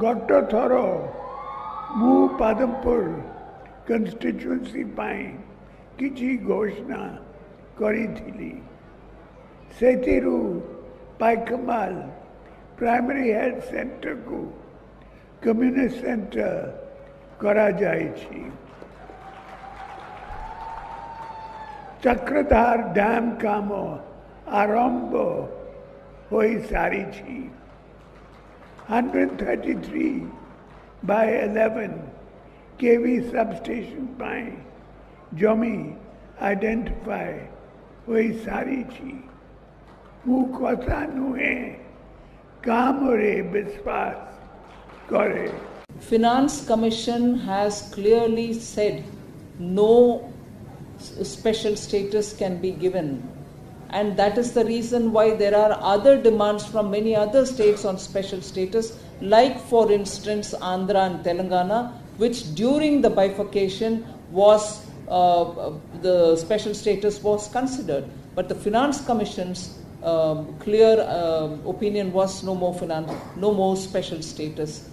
ଗତ ଥର ମୁଁ ପାଦମପୁର କନଷ୍ଟିଚ୍ୟୁଏନ୍ସି ପାଇଁ କିଛି ଘୋଷଣା କରିଥିଲି। ସେଥିରୁ ପାଇକମାଲ ପ୍ରାଇମେରୀ ହେଲ୍ଥ ସେଣ୍ଟରକୁ କମ୍ୟୁନିଟି ସେଣ୍ଟର କରାଯାଇଛି। ଚକ୍ରଧାର ଡ୍ୟାମ୍ କାମ ଆରମ୍ଭ ହୋଇସାରିଛି। 133/11 kV substation ପାଇଁ ଜମି ଆଇଡେଣ୍ଟିଫାଏ ହୋଇସାରିଛି। ମୁଁ କଥା ନୁହେଁ, କାମରେ ବିଶ୍ୱାସ କରେ। Finance Commission has clearly said no special status can be given, and that is the reason why there are other demands from many other states on special status, like for instance Andhra and Telangana, which during the bifurcation was the special status was considered, but the Finance Commission's clear opinion was no more special status.